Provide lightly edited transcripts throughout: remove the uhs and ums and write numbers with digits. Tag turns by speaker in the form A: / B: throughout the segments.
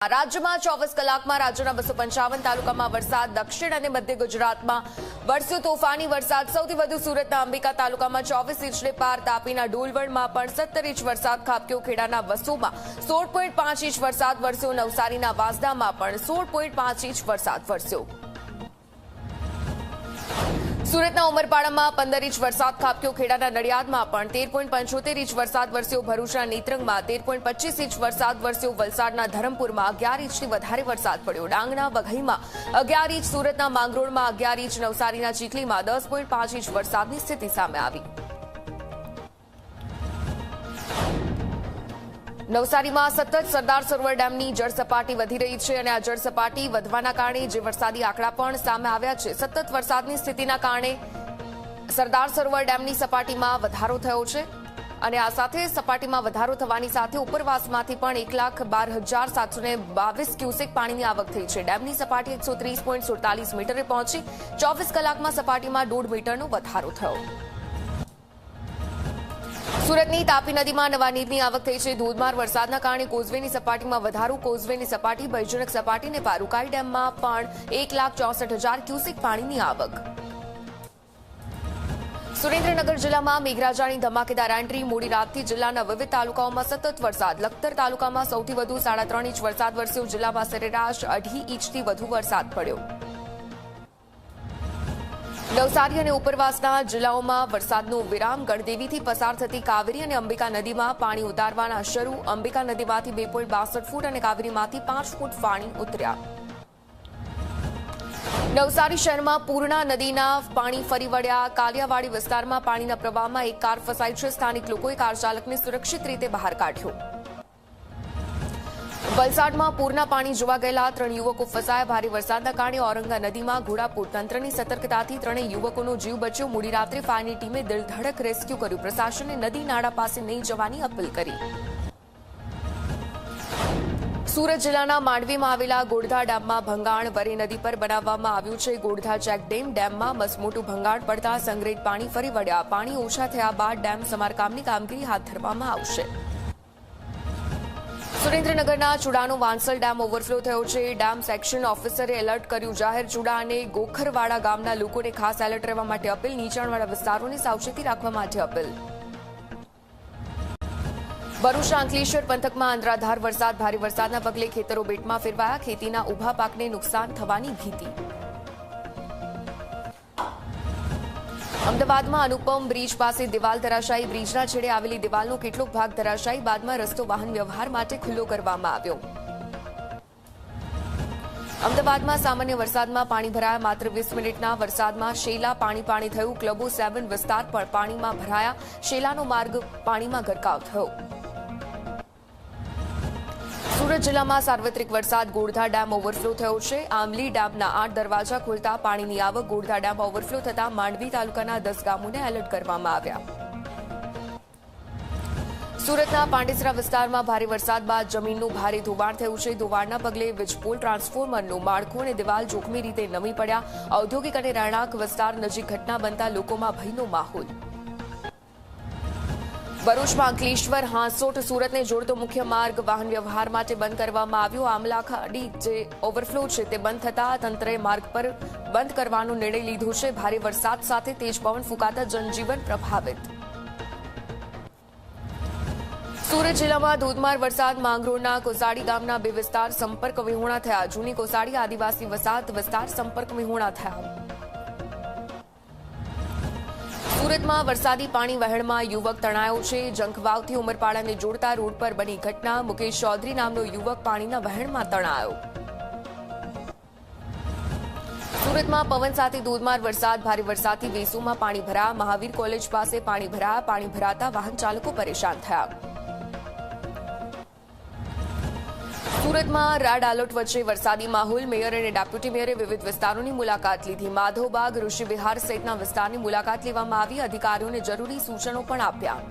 A: રાજ્યમાં 24 કલાકમાં રાજ્યના 255 તાલુકામાં વરસાદ. દક્ષિણ અને મધ્ય ગુજરાતમાં વરસ્યો તોફાની વરસાદ. સૌથી વધુ સુરતના અંબિકા તાલુકામાં 24 ઇંચને પાર. તાપીના ડોલવણમાં પણ 17 ઇંચ વરસાદ ખાબક્યો. ખેડાના વસોમાં 16.5 ઇંચ વરસાદ વરસ્યો. નવસારીના વાંસદામાં પણ 16.5 ઇંચ વરસાદ વરસ્યો. સુરતના ઉમરપાડામાં 15 ઇંચ વરસાદ ખાબક્યો. ખેડાના નડિયાદમાં પણ 13.75 ઇંચ વરસાદ વરસ્યો. ભરૂચના નેત્રંગમાં 13.25 ઇંચ વરસાદ વરસ્યો. વલસાડના ધરમપુરમાં 11 ઇંચથી વધારે વરસાદ પડ્યો. ડાંગના વઘઈમાં 11 ઇંચ, સુરતના માંગરોળમાં 11 ઇંચ, નવસારીના ચીખલીમાં 10.5 ઇંચ વરસાદની સ્થિતિ સામે આવી. નવસારીમાં સતત સરદાર સરોવર ડેમની જળસપાટી વધી રહી છે અને આ જળસપાટી વધવાના કારણે જે વરસાદી આંકડા પણ સામે આવ્યા છે. સતત વરસાદની સ્થિતિના કારણે સરદાર સરોવર ડેમની સપાટીમાં વધારો થયો છે અને આ સાથે સપાટીમાં વધારો થવાની સાથે ઉપરવાસમાંથી પણ 1,12,722 ક્યુસેક પાણીની આવક થઈ છે. ડેમની સપાટી 130.47 મીટરે પહોંચી. 24 કલાકમાં સપાટીમાં 1.5 મીટરનો વધારો થયો. સુરતની તાપી નદીમાં નવા નીરની આવક થઈ છે. ધોધમાર વરસાદના કારણે કોઝવેની સપાટીમાં વધારો. કોઝવેની સપાટી ભયજનક સપાટીને પાર. ઉકાઈ ડેમમાં પણ 1,64,000 ક્યુસેક પાણીની આવક. સુરેન્દ્રનગર જિલ્લામાં મેઘરાજાની ધમાકેદાર એન્ટ્રી. મોડી રાતથી જિલ્લાના વિવિધ તાલુકાઓમાં સતત વરસાદ. લખતર તાલુકામાં સૌથી વધુ 3.5 ઇંચ વરસાદ વરસ્યો. જિલ્લામાં સરેરાશ 2.5 ઇંચથી વધુ વરસાદ પડ્યો. નવસારી અને ઉપરવાસના જિલ્લાઓમાં વરસાદનો વિરામ. ગણદેવીથી પસાર થતી કાવેરી અને અંબિકા નદીમાં પાણી ઉતારવાના શરૂ. અંબિકા નદીમાંથી 2.62 ફૂટ અને કાવેરીમાંથી 5 ફૂટ પાણી ઉતર્યા. નવસારી શહેરમાં પૂર્ણા નદીના પાણી ફરી વળ્યા. કાલિયાવાડી વિસ્તારમાં પાણીના પ્રવાહમાં એક કાર ફસાઈ છે. સ્થાનિક લોકોએ કાર ચાલકને સુરક્ષિત રીતે બહાર કાઢ્યો. વલસાડમાં પૂરના પાણી જોવા ગયેલા 3 યુવકો ફસાયા. ભારે વરસાદના કારણે ઔરંગા નદીમાં ઘોડાપૂર. તંત્રની સતર્કતાથી 3 યુવકોનો જીવ બચ્યો. મોડી રાત્રે ફાયરની ટીમે દિલધડક રેસ્ક્યુ કર્યું. પ્રશાસને નદી નાળા પાસે નહીં જવાની અપીલ કરી. સુરત જિલ્લાના માંડવીમાં આવેલા ગોળધા ડેમમાં ભંગાણ. વરે નદી પર બનાવવામાં આવ્યું છે ગોળધા ચેકડેમ. ડેમમાં મસમોટું ભંગાણ પડતા સંગ્રહિત પાણી ફરી વળ્યા. પાણી ઓછા થયા બાદ ડેમ સમારકામની કામગીરી હાથ ધરવામાં આવશે. સુરેન્દ્રનગરના ચુડાનો વાંસલ ડેમ ઓવરફ્લો થયો છે. ડેમ સેક્શન ઓફિસરે એલર્ટ કર્યું જાહેર. ચુડા અને ગોખરવાડા ગામના લોકોને ખાસ એલર્ટ રહેવા માટે અપીલ. નીચાણવાળા વિસ્તારોને સાવચેતી રાખવા માટે અપીલ. ભરૂચના અંકલેશ્વર પંથકમાં અનરાધાર વરસાદ. ભારે વરસાદના પગલે ખેતરો બેટમાં ફેરવાયા. ખેતીના ઉભા પાકને નુકસાન થવાની ભીતિ. અમદાવાદમાં અનુપમ બ્રિજ પાસે દિવાલ ધરાશાયી. બ્રિજના છેડે આવેલી દિવાલનો કેટલોક ભાગ ધરાશાયી. બાદમાં રસ્તો વાહન વ્યવહાર માટે ખુલ્લો કરવામાં આવ્યો. અમદાવાદમાં સામાન્ય વરસાદમાં પાણી ભરાયા. માત્ર 20 મિનિટના વરસાદમાં શેલા પાણી થયું. ક્લબો 7 વિસ્તાર પણ પાણીમાં ભરાયા. શેલાનો માર્ગ પાણીમાં ગરકાવ થયો. સુરત જિલ્લામાં સાર્વત્રિક વરસાદ. ગોળધા ડેમ ઓવરફ્લો થયો છે. આંબલી ડેમના 8 દરવાજા ખોલતા પાણીની આવક. ગોળધા ડેમ ઓવરફ્લો થતા માંડવી તાલુકાના 10 ગામોને એલર્ટ કરવામાં આવ્યા. સુરતના પાંડેસરા વિસ્તારમાં ભારે વરસાદ બાદ જમીનનું ભારે ધોવાણ થયું છે. ધોવાણના પગલે વીજપોલ, ટ્રાન્સફોર્મરનું માળખું અને દિવાલ જોખમી રીતે નમી પડ્યા. ઔદ્યોગિક અને રહેણાંક વિસ્તાર નજીક ઘટના બનતા લોકોમાં ભયનો માહોલ. ભરૂચમાં અંકલેશ્વર હાંસોટ સુરતને જોડતો મુખ્ય માર્ગ વાહન વ્યવહાર માટે બંધ કરવામાં આવ્યો. આમલાખાડી જે ઓવરફ્લો છે તે બંધ થતા તંત્રએ માર્ગ પર બંધ કરવાનો નિર્ણય લીધો છે. ભારે વરસાદ સાથે તેજ પવન ફૂંકાતા જનજીવન પ્રભાવિત. સુરત જિલ્લામાં ધોધમાર વરસાદ. માંગરોળના કોસાડી ગામના 2 વિસ્તાર સંપર્ક વિહોણા થયા. જૂની કોસાડી આદિવાસી વસાહત વિસ્તાર સંપર્ક વિહોણા થયા. સુરતમાં વરસાદી પાણી વહેણમાં યુવક તણાયો છે. જંખવાવથી ઉમરપાડાને જોડતા રોડ પર બની ઘટના. મુકેશ ચૌધરી નામનો યુવક પાણીના વહેણમાં તણાયો. સુરતમાં પવન સાથે ધોધમાર વરસાદ. ભારે વરસાદથી વેસુમાં પાણી ભરાયા. મહાવીર કોલેજ પાસે પાણી ભરાયા. પાણી ભરાતા વાહન ચાલકો પરેશાન થયા. સુરતમાં રેડ એલર્ટ વચ્ચે વરસાદી માહોલ. મેયર અને ડેપ્યુટી મેયરે વિવિધ વિસ્તારોની મુલાકાત લીધી. માધવબાગ, ઋષિ વિહાર સહિતના વિસ્તારની મુલાકાત લેવામાં આવી. અધિકારીઓને જરૂરી સૂચનો પણ આપ્યા.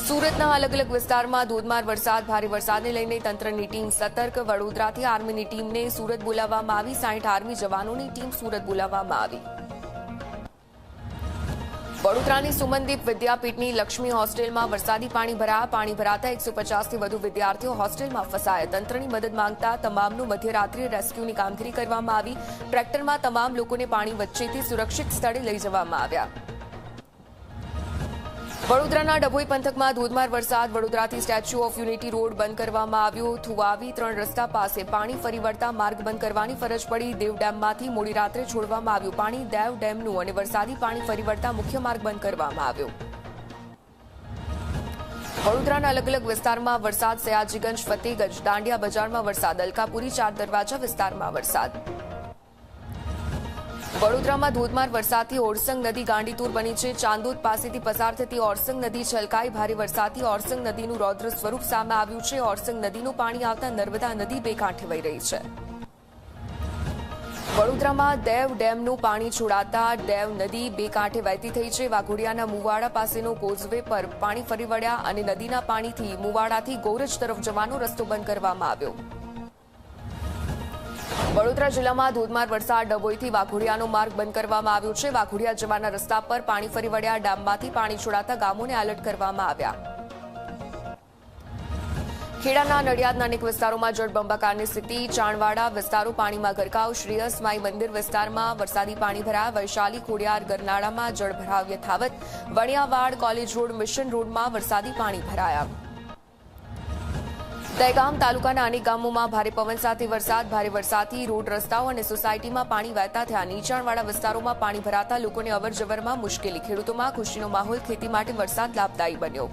A: સુરતના અલગ અલગ વિસ્તારમાં ધોધમાર વરસાદ. ભારે વરસાદને લઈને તંત્રની ટીમ સતર્ક. વડોદરાથી આર્મીની ટીમને સુરત બોલાવવામાં આવી. 60 આર્મી જવાનોની ટીમ સુરત બોલાવવામાં આવી. વડોદરાની સુમનદીપ વિદ્યાપીઠની લક્ષ્મી હોસ્ટેલમાં વરસાદી પાણી ભરાતા 150થી વધુ વિદ્યાર્થીઓ હોસ્ટેલમાં ફસાયા. તંત્રની મદદ માંગતા તમામનું મધ્યરાત્રિએ રેસ્ક્યુની કામગીરી કરવામાં આવી. ટ્રેક્ટરમાં તમામ લોકોને પાણી વચ્ચેથી સુરક્ષિત સ્થળે લઈ જવામાં આવ્યા. વડોદરાના ડભોઈ પંથકમાં ધોધમાર વરસાદ. વડોદરાથી સ્ટેચ્યુ ઓફ યુનિટી રોડ બંધ કરવામાં આવ્યો. થુવાવી 3 રસ્તા પાસે પાણી ફરી વળતા માર્ગ બંધ કરવાની ફરજ પડી. દેવ ડેમમાંથી મોડી રાત્રે છોડવામાં આવ્યું પાણી. દેવ ડેમનું અને વરસાદી પાણી ફરી વળતા મુખ્ય માર્ગ બંધ કરવામાં આવ્યો. વડોદરાના અલગ અલગ વિસ્તારમાં વરસાદ. સયાજીગંજ, ફતેગંજ, દાંડિયા બજારમાં વરસાદ. અલકાપુરી, 4 દરવાજા વિસ્તારમાં વરસાદ. વડોદરામાં ધોધમાર વરસાદથી ઓરસંગ નદી ગાંડીતુર બની છે. ચાંદોદ પાસેથી પસાર થતી ઓરસંગ નદી છલકાઈ. ભારે વરસાદથી ઓરસંગ નદીનું રૌદ્ર સ્વરૂપ સામે આવ્યું છે. ઓરસંગ નદીનું પાણી આવતા નર્મદા નદી બે કાંઠે વહી રહી છે. વડોદરામાં દેવ ડેમનું પાણી છોડાતા દેવ નદી બે કાંઠે વહેતી થઈ છે. વાઘોડિયાના મુવાડા પાસેનો કોઝવે પર પાણી ફરી વળ્યા અને નદીના પાણીથી મુવાડાથી ગોરજ તરફ જવાનો રસ્તો બંધ કરવામાં આવ્યો. વડોદરા જિલ્લામાં ધોધમાર વરસાદ. ડભોઈથી વાઘોડિયાનો માર્ગ બંધ કરવામાં આવ્યો છે. વાઘોડિયા જવાના રસ્તા પર પાણી ફરી વળ્યા. ડેમમાંથી પાણી છોડાતા ગામોને એલર્ટ કરવામાં આવ્યા. ખેડાના નડિયાદના અનેક વિસ્તારોમાં જળબંબાકારની સ્થિતિ. ચાણવાડા વિસ્તારો પાણીમાં ગરકાવ. શ્રેયસ માઈ મંદિર વિસ્તારમાં વરસાદી પાણી ભરાયા. વૈશાલી, ખોડિયાર, ગરનાળામાં જળભરાવ યથાવત. વણિયાવાડ, કોલેજ રોડ, મિશન રોડમાં વરસાદી પાણી ભરાયા. દહેગામ તાલુકાના અનેક ગામોમાં ભારે પવન સાથે વરસાદ. ભારે વરસાદથી રોડ, રસ્તાઓ અને સોસાયટીમાં પાણી વહેતા થયા. નીચાણવાળા વિસ્તારોમાં પાણી ભરાતા લોકોને અવરજવરમાં મુશ્કેલી. ખેડૂતોમાં ખુશીનો માહોલ. ખેતી માટે વરસાદ લાભદાયી બન્યો.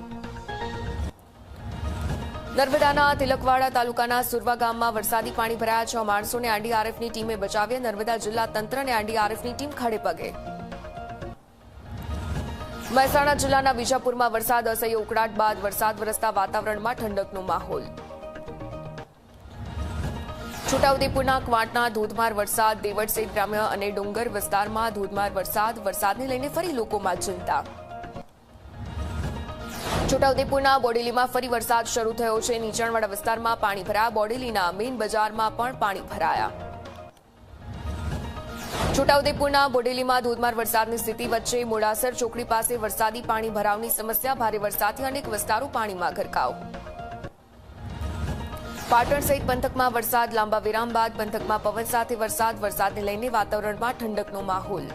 A: નર્મદાના તિલકવાડા તાલુકાના સુરવા ગામમાં વરસાદી પાણી ભરાયા. 6 માણસોને એનડીઆરએફની ટીમે બચાવ્યા. નર્મદા જિલ્લા તંત્ર અને એનડીઆરએફની ટીમ ખડે પગે. મહેસાણા જિલ્લાના વિજાપુરમાં વરસાદ. અસહ્ય ઉકળાટ બાદ વરસાદ વરસતા વાતાવરણમાં ઠંડકનો માહોલ. છોટાઉદેપુરના ક્વાંટના ધોધમાર વરસાદ. દેવળસેટ ગ્રામ્ય અને ડુંગર વિસ્તારમાં ધોધમાર વરસાદ. વરસાદને લઈને ફરી લોકોમાં ચિંતા. છોટાઉદેપુરના બોડેલીમાં ફરી વરસાદ શરૂ થયો છે. નીચાણવાળા વિસ્તારમાં પાણી ભરાયા. બોડેલીના મેઇન બજારમાં પણ પાણી ભરાયા. છોટાઉદેપુરના બોડેલીમાં ધોધમાર વરસાદની સ્થિતિ વચ્ચે મોડાસર ચોકડી પાસે વરસાદી પાણી ભરાવની સમસ્યા. ભારે વરસાદથી અનેક વિસ્તારો પાણીમાં ગરકાવ. પાટણ સહિત પંથકમાં વરસાદ. લાંબા વિરામ બાદ પંથકમાં પવન સાથે વરસાદ. વરસાદને લઈને વાતાવરણમાં ઠંડકનો માહોલ.